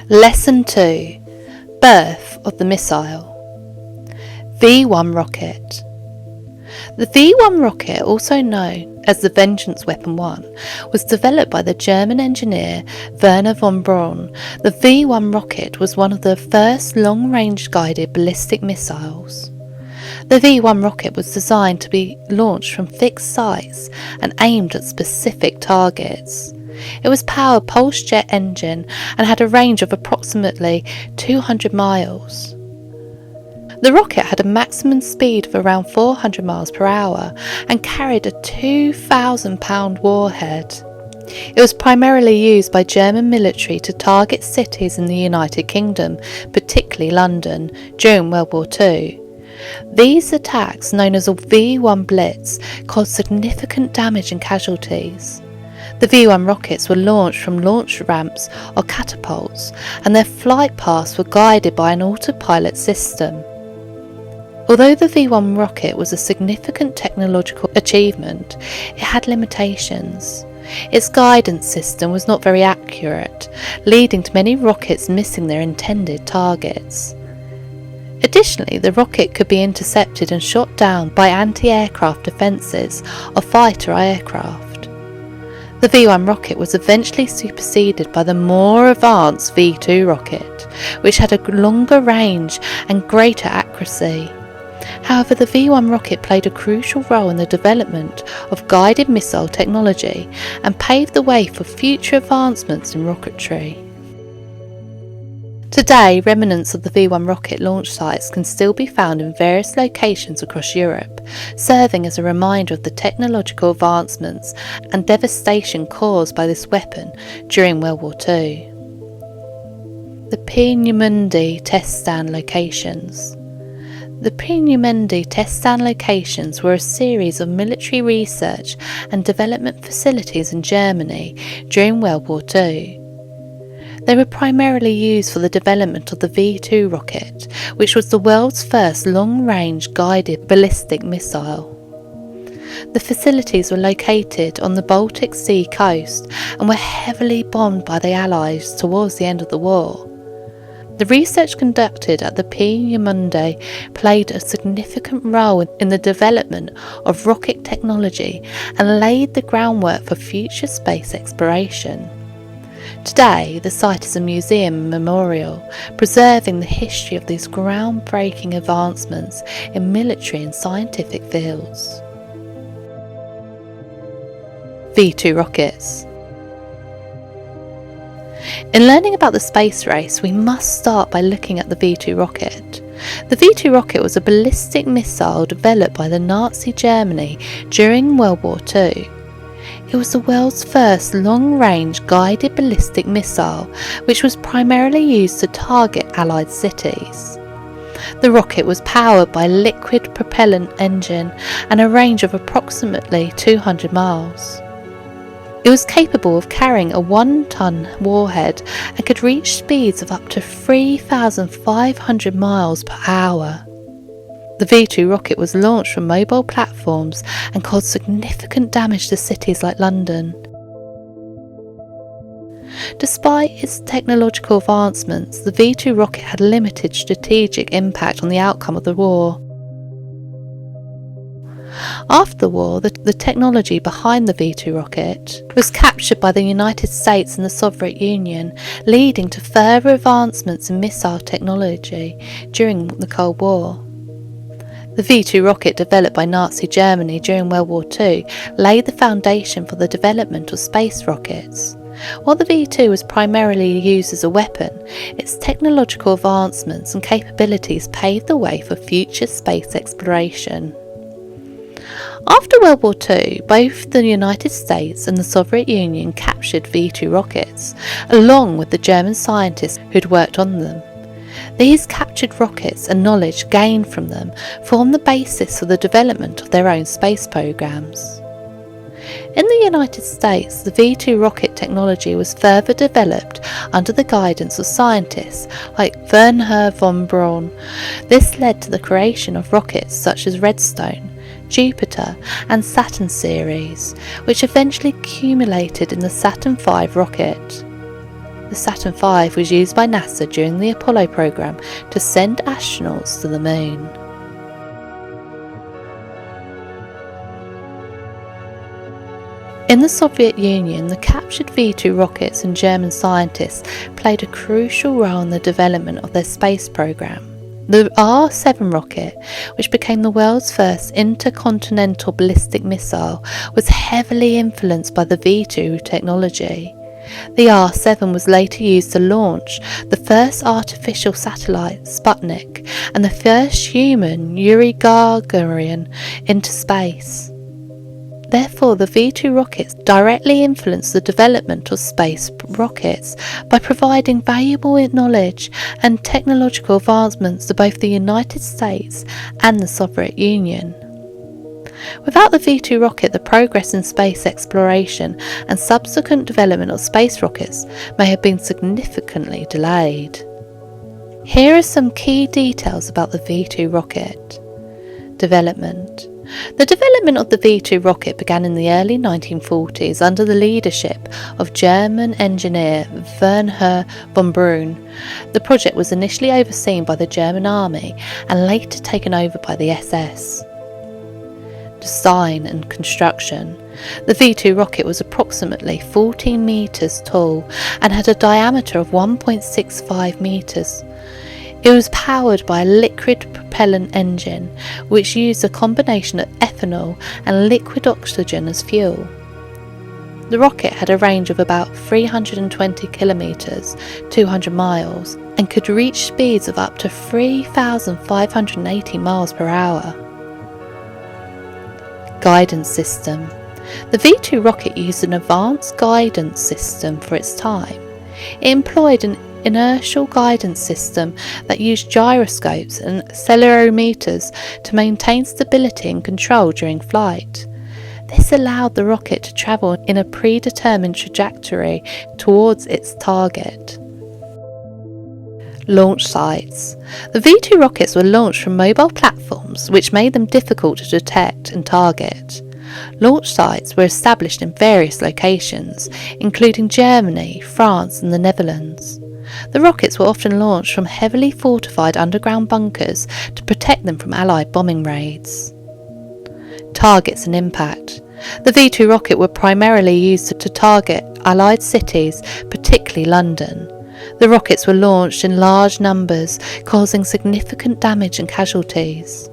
Lesson 2. Birth of the missile. V1 rocket. The V1 rocket, also known as the Vengeance Weapon 1, was developed by the German engineer Werner Von Braun. The V1 rocket was one of the first long-range guided ballistic missiles. The V1 rocket was designed to be launched from fixed sites and aimed at specific targets. It was powered pulse jet engine and had a range of approximately 200 miles. The rocket had a maximum speed of around 400 miles per hour and carried a 2,000-pound warhead. It was primarily used by German military to target cities in the United Kingdom, particularly London, during World War II. These attacks, known as a V1 Blitz, caused significant damage and casualties. The V1 rockets were launched from launch ramps or catapults, and their flight paths were guided by an autopilot system. Although the V1 rocket was a significant technological achievement, it had limitations. Its guidance system was not very accurate, leading to many rockets missing their intended targets. Additionally, the rocket could be intercepted and shot down by anti-aircraft defences or fighter aircraft. The V1 rocket was eventually superseded by the more advanced V2 rocket, which had a longer range and greater accuracy. However, the V1 rocket played a crucial role in the development of guided missile technology and paved the way for future advancements in rocketry. Today, remnants of the V1 rocket launch sites can still be found in various locations across Europe, serving as a reminder of the technological advancements and devastation caused by this weapon during World War II. The Peenemünde test stand locations. The Peenemünde test stand locations were a series of military research and development facilities in Germany during World War II. They were primarily used for the development of the V2 rocket, which was the world's first long-range guided ballistic missile. The facilities were located on the Baltic Sea coast and were heavily bombed by the Allies towards the end of the war. The research conducted at the Peenemünde played a significant role in the development of rocket technology and laid the groundwork for future space exploration. Today, the site is a museum and memorial, preserving the history of these groundbreaking advancements in military and scientific fields. V2 rockets. In learning about the space race, we must start by looking at the V2 rocket. The V2 rocket was a ballistic missile developed by the Nazi Germany during World War II. It was the world's first long-range guided ballistic missile, which was primarily used to target Allied cities. The rocket was powered by a liquid propellant engine and a range of approximately 200 miles. It was capable of carrying a 1-ton warhead and could reach speeds of up to 3,500 miles per hour. The V2 rocket was launched from mobile platforms and caused significant damage to cities like London. Despite its technological advancements, the V2 rocket had limited strategic impact on the outcome of the war. After the war, the technology behind the V2 rocket was captured by the United States and the Soviet Union, leading to further advancements in missile technology during the Cold War. The V2 rocket developed by Nazi Germany during World War II laid the foundation for the development of space rockets. While the V2 was primarily used as a weapon, its technological advancements and capabilities paved the way for future space exploration. After World War II, both the United States and the Soviet Union captured V2 rockets, along with the German scientists who'd worked on them. These captured rockets and knowledge gained from them formed the basis for the development of their own space programs. In the United States, the V2 rocket technology was further developed under the guidance of scientists like Werner Von Braun. This led to the creation of rockets such as Redstone, Jupiter and Saturn series, which eventually culminated in the Saturn V rocket. The Saturn V was used by NASA during the Apollo program to send astronauts to the moon. In the Soviet Union, the captured V-2 rockets and German scientists played a crucial role in the development of their space program. The R-7 rocket, which became the world's first intercontinental ballistic missile, was heavily influenced by the V-2 technology. The R-7 was later used to launch the first artificial satellite, Sputnik, and the first human, Yuri Gagarin, into space. Therefore, the V-2 rockets directly influenced the development of space rockets by providing valuable knowledge and technological advancements to both the United States and the Soviet Union. Without the V-2 rocket, the progress in space exploration and subsequent development of space rockets may have been significantly delayed. Here are some key details about the V-2 rocket. Development. The development of the V-2 rocket began in the early 1940s under the leadership of German engineer Werner Von Braun. The project was initially overseen by the German Army and later taken over by the SS. Design and construction. The V-2 rocket was approximately 14 metres tall and had a diameter of 1.65 metres. It was powered by a liquid propellant engine, which used a combination of ethanol and liquid oxygen as fuel. The rocket had a range of about 320 kilometres, 200 miles, and could reach speeds of up to 3,580 miles per hour. Guidance system. The V-2 rocket used an advanced guidance system for its time. It employed an inertial guidance system that used gyroscopes and accelerometers to maintain stability and control during flight. This allowed the rocket to travel in a predetermined trajectory towards its target. Launch sites. The V-2 rockets were launched from mobile platforms, which made them difficult to detect and target. Launch sites were established in various locations, including Germany, France, and the Netherlands. The rockets were often launched from heavily fortified underground bunkers to protect them from Allied bombing raids. Targets and impact. The V-2 rocket were primarily used to target Allied cities, particularly London. The rockets were launched in large numbers, causing significant damage and casualties.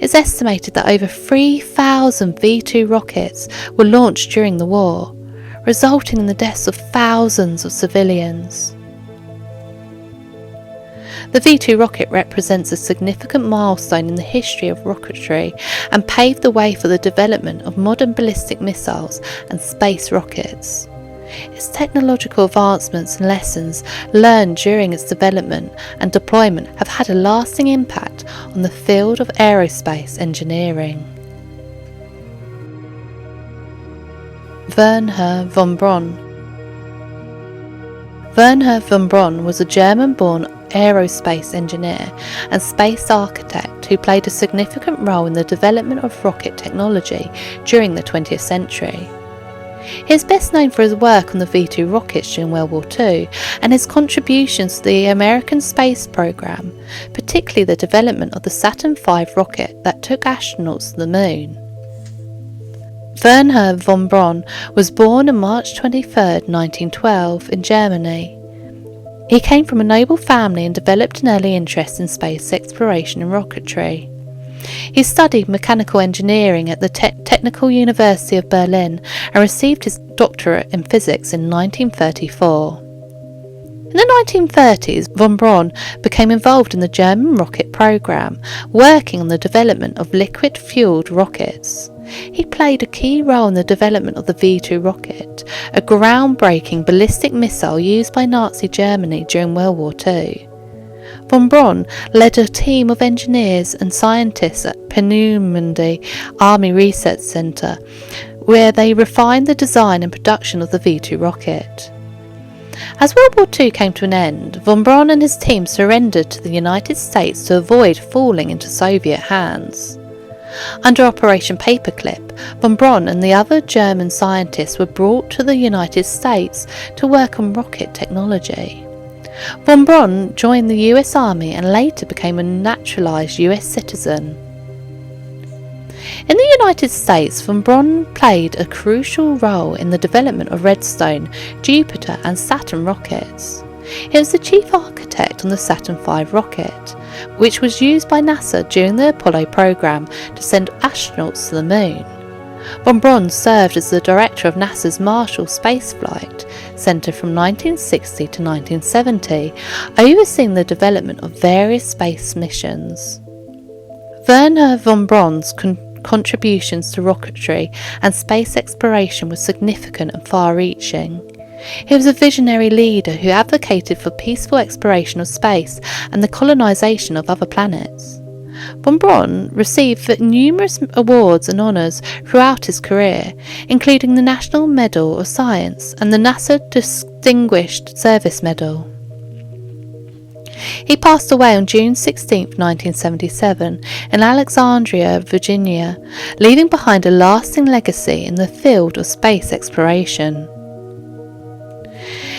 It's estimated that over 3,000 V-2 rockets were launched during the war, resulting in the deaths of thousands of civilians. The V-2 rocket represents a significant milestone in the history of rocketry and paved the way for the development of modern ballistic missiles and space rockets. Its technological advancements and lessons learned during its development and deployment have had a lasting impact on the field of aerospace engineering. Werner Von Braun. Werner von Braun was a German-born aerospace engineer and space architect who played a significant role in the development of rocket technology during the 20th century. He is best known for his work on the V-2 rockets during World War II and his contributions to the American space program, particularly the development of the Saturn V rocket that took astronauts to the moon. Werner von Braun was born on March 23, 1912 in Germany. He came from a noble family and developed an early interest in space exploration and rocketry. He studied mechanical engineering at the Technical University of Berlin and received his doctorate in physics in 1934. In the 1930s, von Braun became involved in the German rocket program, working on the development of liquid-fueled rockets. He played a key role in the development of the V-2 rocket, a groundbreaking ballistic missile used by Nazi Germany during World War II. Von Braun led a team of engineers and scientists at Peenemünde Army Research Center, where they refined the design and production of the V-2 rocket. As World War II came to an end, von Braun and his team surrendered to the United States to avoid falling into Soviet hands. Under Operation Paperclip, Von Braun and the other German scientists were brought to the United States to work on rocket technology. Von Braun joined the US Army and later became a naturalized US citizen. In the United States, Von Braun played a crucial role in the development of Redstone, Jupiter and Saturn rockets. He was the chief architect on the Saturn V rocket, which was used by NASA during the Apollo program to send astronauts to the moon. Von Braun served as the director of NASA's Marshall Space Flight Center from 1960 to 1970, overseeing the development of various space missions. Werner Von Braun's contributions to rocketry and space exploration were significant and far-reaching. He was a visionary leader who advocated for peaceful exploration of space and the colonization of other planets. Von Braun received numerous awards and honours throughout his career, including the National Medal of Science and the NASA Distinguished Service Medal. He passed away on June 16, 1977, in Alexandria, Virginia, leaving behind a lasting legacy in the field of space exploration.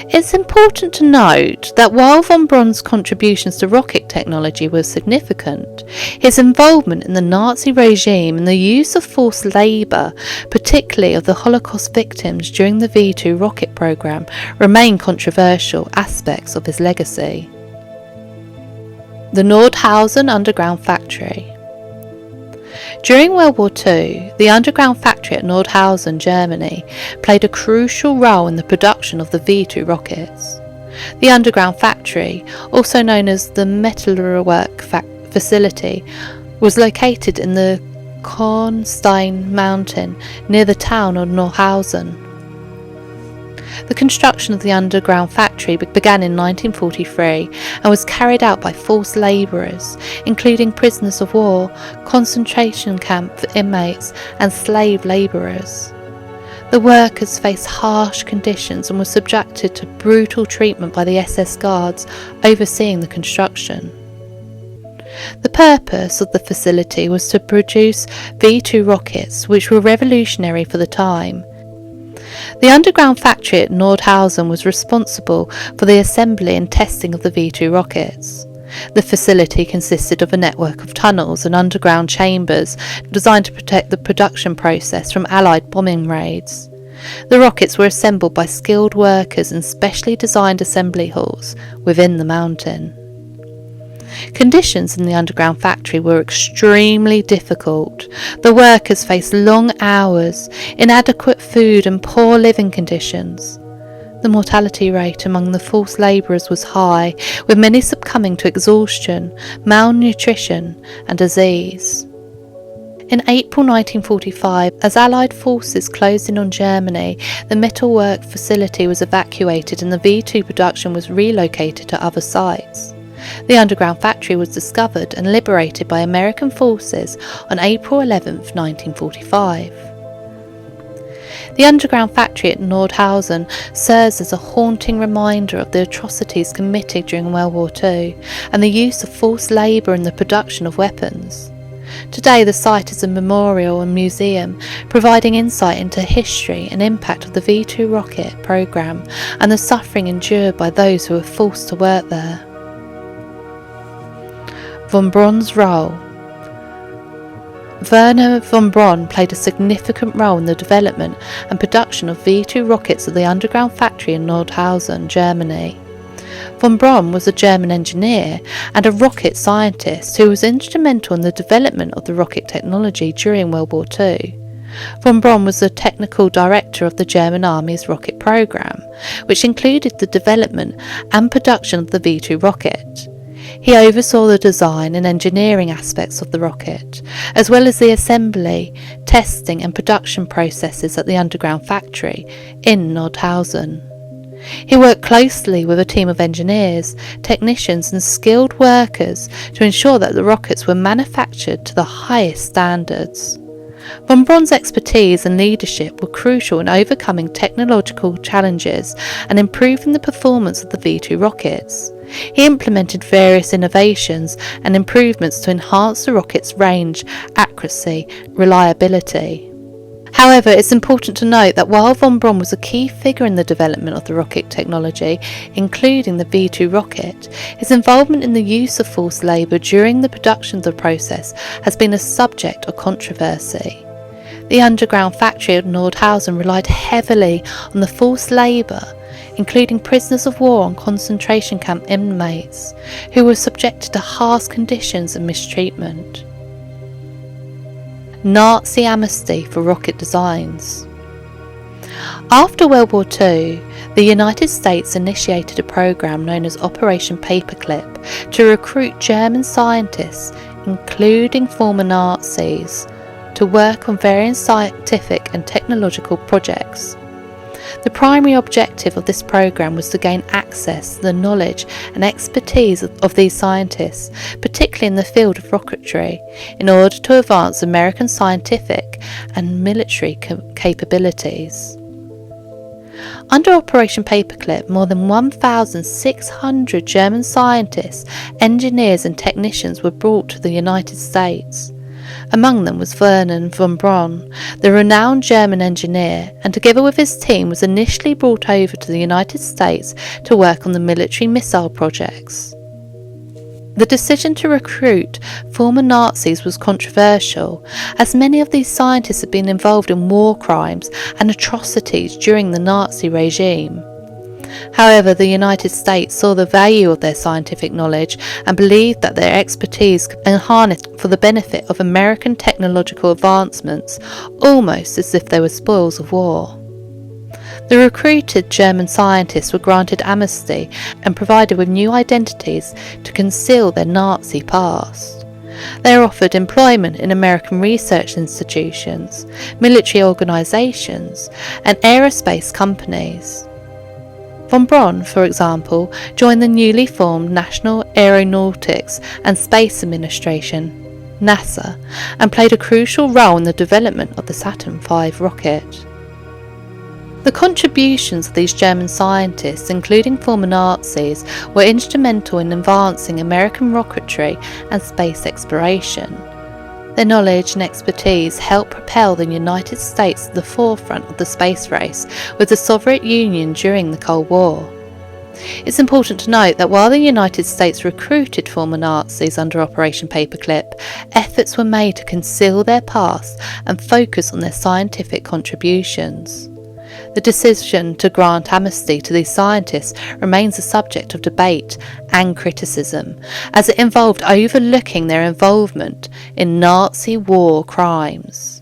It's important to note that while Von Braun's contributions to rocket technology were significant, his involvement in the Nazi regime and the use of forced labour, particularly of the Holocaust victims during the V2 rocket program, remain controversial aspects of his legacy. The Nordhausen underground factory. During World War II, the underground factory at Nordhausen, Germany, played a crucial role in the production of the V2 rockets. The underground factory, also known as the Metallwerk facility, was located in the Kornstein mountain near the town of Nordhausen. The construction of the underground factory began in 1943 and was carried out by forced labourers, including prisoners of war, concentration camp inmates and slave labourers. The workers faced harsh conditions and were subjected to brutal treatment by the SS guards overseeing the construction. The purpose of the facility was to produce V2 rockets, which were revolutionary for the time. The underground factory at Nordhausen was responsible for the assembly and testing of the V2 rockets. The facility consisted of a network of tunnels and underground chambers designed to protect the production process from Allied bombing raids. The rockets were assembled by skilled workers in specially designed assembly halls within the mountain. Conditions in the underground factory were extremely difficult. The workers faced long hours, inadequate food and poor living conditions. The mortality rate among the forced labourers was high, with many succumbing to exhaustion, malnutrition and disease. In April 1945, as Allied forces closed in on Germany, the metalwork facility was evacuated and the V2 production was relocated to other sites. The underground factory was discovered and liberated by American forces on April 11, 1945. The underground factory at Nordhausen serves as a haunting reminder of the atrocities committed during World War II and the use of forced labour in the production of weapons. Today the site is a memorial and museum, providing insight into history and impact of the V2 rocket programme and the suffering endured by those who were forced to work there. Von Braun's role. Werner von Braun played a significant role in the development and production of V2 rockets at the underground factory in Nordhausen, Germany. Von Braun was a German engineer and a rocket scientist who was instrumental in the development of the rocket technology during World War II. Von Braun was the technical director of the German Army's rocket program, which included the development and production of the V2 rocket. He oversaw the design and engineering aspects of the rocket, as well as the assembly, testing and production processes at the underground factory in Nordhausen. He worked closely with a team of engineers, technicians and skilled workers to ensure that the rockets were manufactured to the highest standards. Von Braun's expertise and leadership were crucial in overcoming technological challenges and improving the performance of the V-2 rockets. He implemented various innovations and improvements to enhance the rocket's range, accuracy, reliability. However, it's important to note that while von Braun was a key figure in the development of the rocket technology, including the V-2 rocket, his involvement in the use of forced labour during the production of the process has been a subject of controversy. The underground factory at Nordhausen relied heavily on the forced labour, including prisoners of war and concentration camp inmates, who were subjected to harsh conditions and mistreatment. Nazi amnesty for rocket designs. After World War II, the United States initiated a program known as Operation Paperclip to recruit German scientists, including former Nazis, to work on various scientific and technological projects. The primary objective of this program was to gain access to the knowledge and expertise of these scientists, particularly in the field of rocketry, in order to advance American scientific and military capabilities. Under Operation Paperclip, more than 1,600 German scientists, engineers and technicians were brought to the United States. Among them was Werner Von Braun, the renowned German engineer, and together with his team was initially brought over to the United States to work on the military missile projects. The decision to recruit former Nazis was controversial, as many of these scientists had been involved in war crimes and atrocities during the Nazi regime. However, the United States saw the value of their scientific knowledge and believed that their expertise could be harnessed for the benefit of American technological advancements, almost as if they were spoils of war. The recruited German scientists were granted amnesty and provided with new identities to conceal their Nazi past. They are offered employment in American research institutions, military organisations, and aerospace companies. Von Braun, for example, joined the newly formed National Aeronautics and Space Administration, NASA, and played a crucial role in the development of the Saturn V rocket. The contributions of these German scientists, including former Nazis, were instrumental in advancing American rocketry and space exploration. Their knowledge and expertise helped propel the United States to the forefront of the space race with the Soviet Union during the Cold War. It's important to note that while the United States recruited former Nazis under Operation Paperclip, efforts were made to conceal their past and focus on their scientific contributions. The decision to grant amnesty to these scientists remains a subject of debate and criticism, as it involved overlooking their involvement in Nazi war crimes.